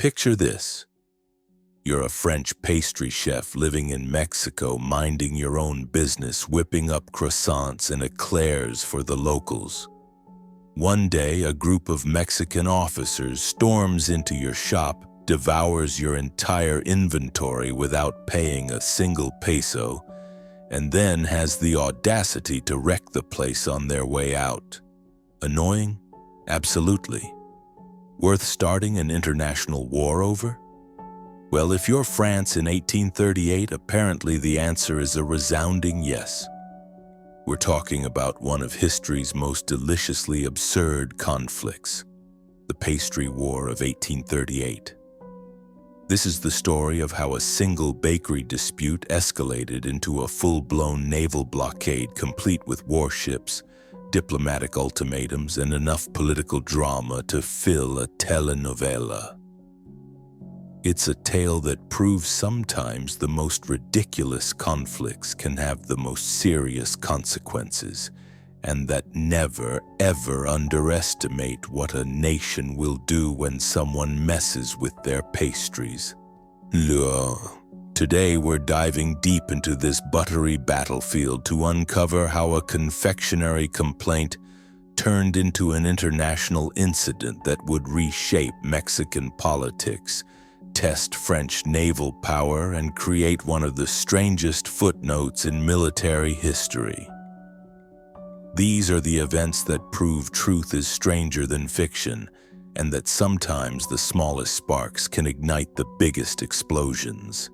Picture this. You're a French pastry chef living in Mexico, minding your own business, whipping up croissants and eclairs for the locals. One day, a group of Mexican officers storms into your shop, devours your entire inventory without paying a single peso, and then has the audacity to wreck the place on their way out. Annoying? Absolutely. Worth starting an international war over? Well, if you're France in 1838, apparently the answer is a resounding yes. We're talking about one of history's most deliciously absurd conflicts, the Pastry War of 1838. This is the story of how a single bakery dispute escalated into a full-blown naval blockade complete with warships, diplomatic ultimatums, and enough political drama to fill a telenovela. It's a tale that proves sometimes the most ridiculous conflicts can have the most serious consequences, and that never, ever underestimate what a nation will do when someone messes with their pastries. Today we're diving deep into this buttery battlefield to uncover how a confectionery complaint turned into an international incident that would reshape Mexican politics, test French naval power, and create one of the strangest footnotes in military history. These are the events that prove truth is stranger than fiction, and that sometimes the smallest sparks can ignite the biggest explosions.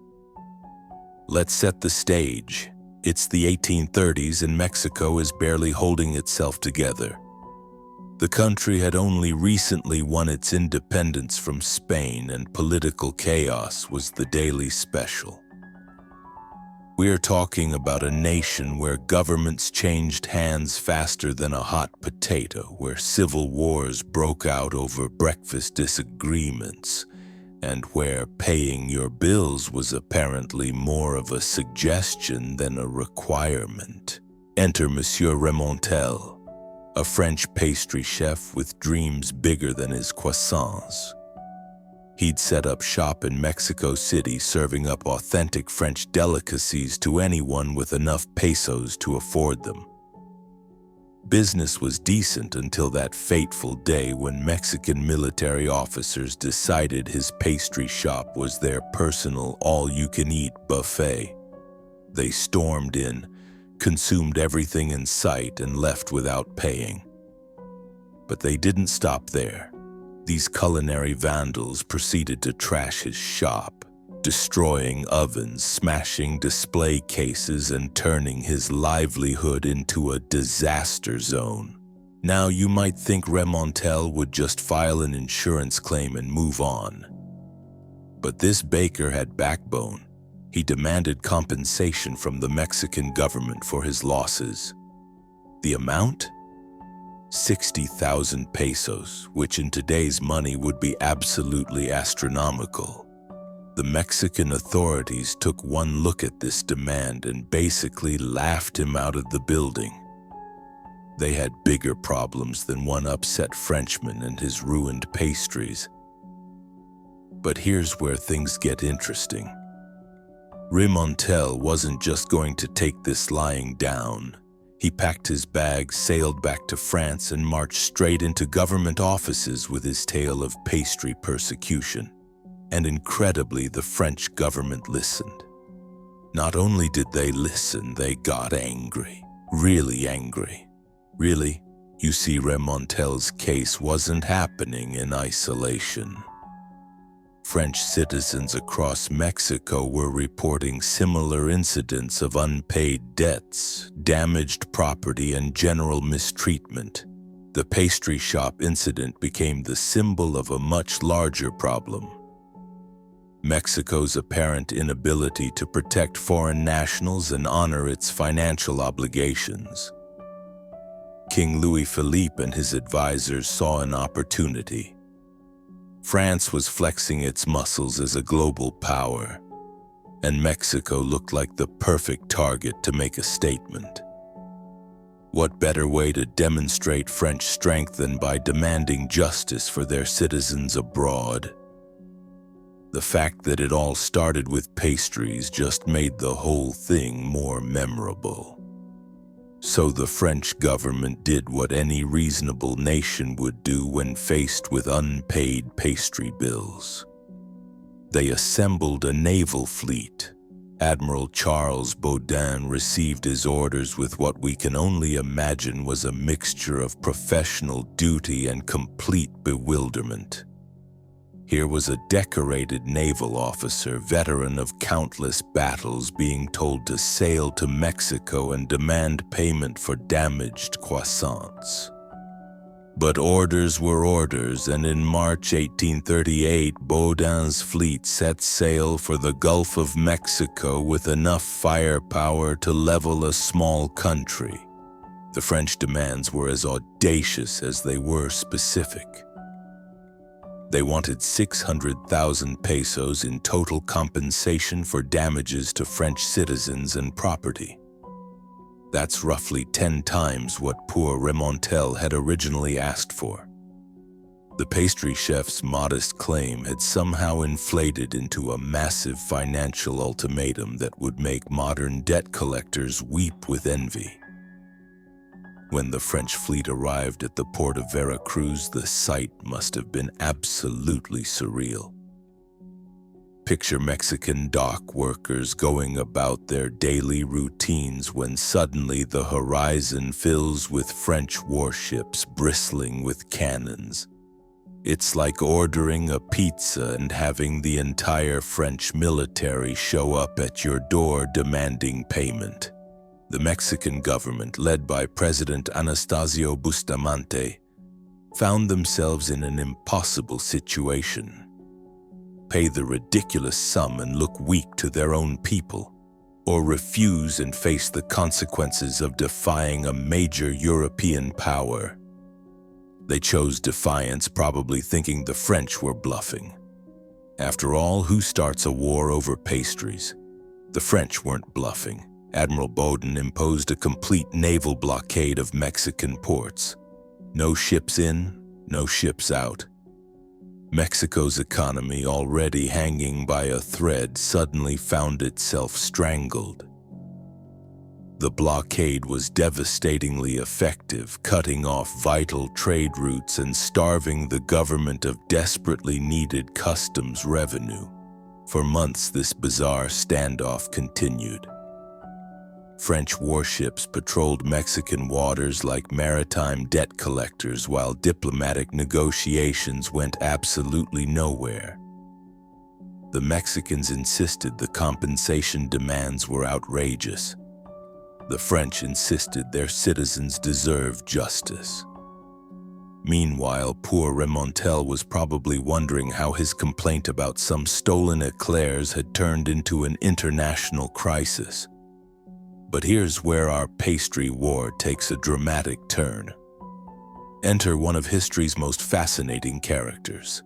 Let's set the stage. It's the 1830s and Mexico is barely holding itself together. The country had only recently won its independence from Spain, and political chaos was the daily special. We're talking about a nation where governments changed hands faster than a hot potato, where civil wars broke out over breakfast disagreements, and where paying your bills was apparently more of a suggestion than a requirement. Enter Monsieur Remontel, a French pastry chef with dreams bigger than his croissants. He'd set up shop in Mexico City, serving up authentic French delicacies to anyone with enough pesos to afford them. Business was decent until that fateful day when Mexican military officers decided his pastry shop was their personal all-you-can-eat buffet. They stormed in, consumed everything in sight, and left without paying. But they didn't stop there. These culinary vandals proceeded to trash his shop, destroying ovens, smashing display cases, and turning his livelihood into a disaster zone. Now you might think Remontel would just file an insurance claim and move on. But this baker had backbone. He demanded compensation from the Mexican government for his losses. The amount? 60,000 pesos, which in today's money would be absolutely astronomical. The Mexican authorities took one look at this demand and basically laughed him out of the building. They had bigger problems than one upset Frenchman and his ruined pastries. But here's where things get interesting. Remontel wasn't just going to take this lying down. He packed his bags, sailed back to France, and marched straight into government offices with his tale of pastry persecution. And incredibly, the French government listened. Not only did they listen, they got angry. Really angry. Really, you see, Remontel's case wasn't happening in isolation. French citizens across Mexico were reporting similar incidents of unpaid debts, damaged property, and general mistreatment. The pastry shop incident became the symbol of a much larger problem: Mexico's apparent inability to protect foreign nationals and honor its financial obligations. King Louis Philippe and his advisors saw an opportunity. France was flexing its muscles as a global power, and Mexico looked like the perfect target to make a statement. What better way to demonstrate French strength than by demanding justice for their citizens abroad? The fact that it all started with pastries just made the whole thing more memorable. So the French government did what any reasonable nation would do when faced with unpaid pastry bills. They assembled a naval fleet. Admiral Charles Baudin received his orders with what we can only imagine was a mixture of professional duty and complete bewilderment. Here was a decorated naval officer, veteran of countless battles, being told to sail to Mexico and demand payment for damaged croissants. But orders were orders, and in March 1838, Baudin's fleet set sail for the Gulf of Mexico with enough firepower to level a small country. The French demands were as audacious as they were specific. They wanted 600,000 pesos in total compensation for damages to French citizens and property. That's roughly 10 times what poor Remontel had originally asked for. The pastry chef's modest claim had somehow inflated into a massive financial ultimatum that would make modern debt collectors weep with envy. When the French fleet arrived at the port of Veracruz, the sight must have been absolutely surreal. Picture Mexican dock workers going about their daily routines when suddenly the horizon fills with French warships bristling with cannons. It's like ordering a pizza and having the entire French military show up at your door demanding payment. The Mexican government, led by President Anastasio Bustamante, found themselves in an impossible situation. Pay the ridiculous sum and look weak to their own people, or refuse and face the consequences of defying a major European power. They chose defiance, probably thinking the French were bluffing. After all, who starts a war over pastries? The French weren't bluffing. Admiral Baudin imposed a complete naval blockade of Mexican ports. No ships in, no ships out. Mexico's economy, already hanging by a thread, suddenly found itself strangled. The blockade was devastatingly effective, cutting off vital trade routes and starving the government of desperately needed customs revenue. For months, this bizarre standoff continued. French warships patrolled Mexican waters like maritime debt collectors, while diplomatic negotiations went absolutely nowhere. The Mexicans insisted the compensation demands were outrageous. The French insisted their citizens deserved justice. Meanwhile, poor Remontel was probably wondering how his complaint about some stolen eclairs had turned into an international crisis. But here's where our pastry war takes a dramatic turn. Enter one of history's most fascinating characters,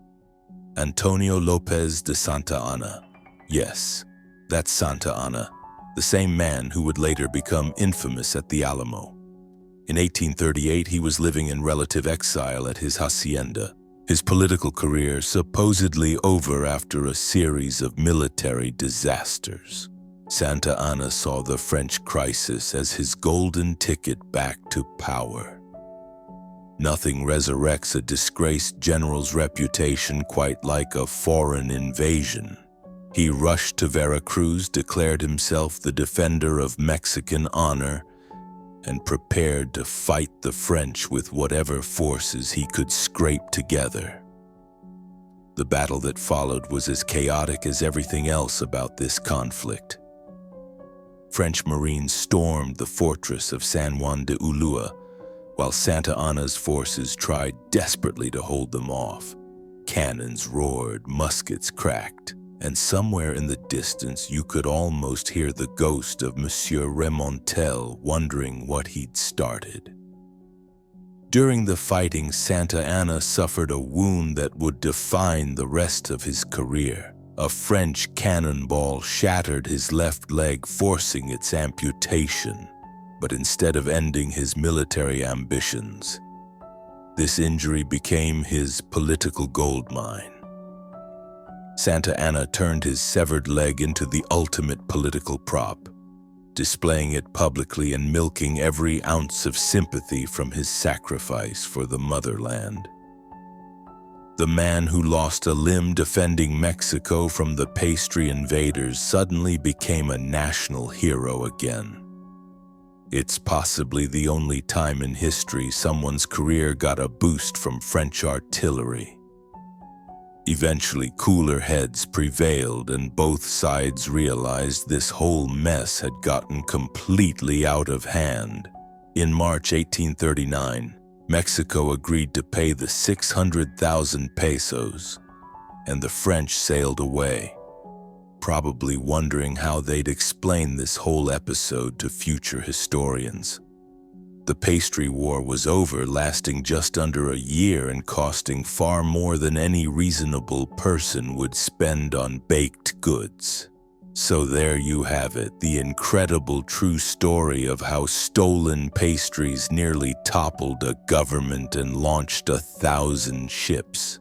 Antonio Lopez de Santa Anna. Yes, that's Santa Anna, the same man who would later become infamous at the Alamo. In 1838, he was living in relative exile at his hacienda, his political career supposedly over after a series of military disasters. Santa Anna saw the French crisis as his golden ticket back to power. Nothing resurrects a disgraced general's reputation quite like a foreign invasion. He rushed to Veracruz, declared himself the defender of Mexican honor, and prepared to fight the French with whatever forces he could scrape together. The battle that followed was as chaotic as everything else about this conflict. French Marines stormed the fortress of San Juan de Ulua, while Santa Anna's forces tried desperately to hold them off. Cannons roared, muskets cracked, and somewhere in the distance you could almost hear the ghost of Monsieur Remontel wondering what he'd started. During the fighting, Santa Anna suffered a wound that would define the rest of his career. A French cannonball shattered his left leg, forcing its amputation. But instead of ending his military ambitions, this injury became his political goldmine. Santa Anna turned his severed leg into the ultimate political prop, displaying it publicly and milking every ounce of sympathy from his sacrifice for the motherland. The man who lost a limb defending Mexico from the pastry invaders suddenly became a national hero again. It's possibly the only time in history someone's career got a boost from French artillery. Eventually, cooler heads prevailed and both sides realized this whole mess had gotten completely out of hand. In March 1839, Mexico agreed to pay the 600,000 pesos, and the French sailed away, probably wondering how they'd explain this whole episode to future historians. The Pastry War was over, lasting just under a year and costing far more than any reasonable person would spend on baked goods. So there you have it, the incredible true story of how stolen pastries nearly toppled a government and launched 1,000 ships.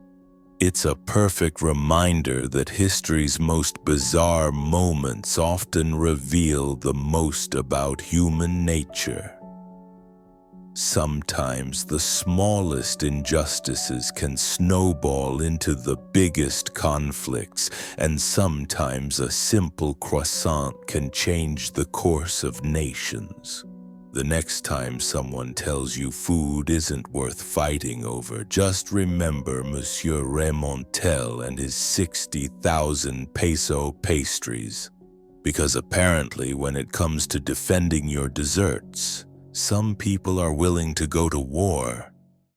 It's a perfect reminder that history's most bizarre moments often reveal the most about human nature. Sometimes the smallest injustices can snowball into the biggest conflicts, and sometimes a simple croissant can change the course of nations. The next time someone tells you food isn't worth fighting over, just remember Monsieur Remontel and his 60,000 peso pastries. Because apparently when it comes to defending your desserts, some people are willing to go to war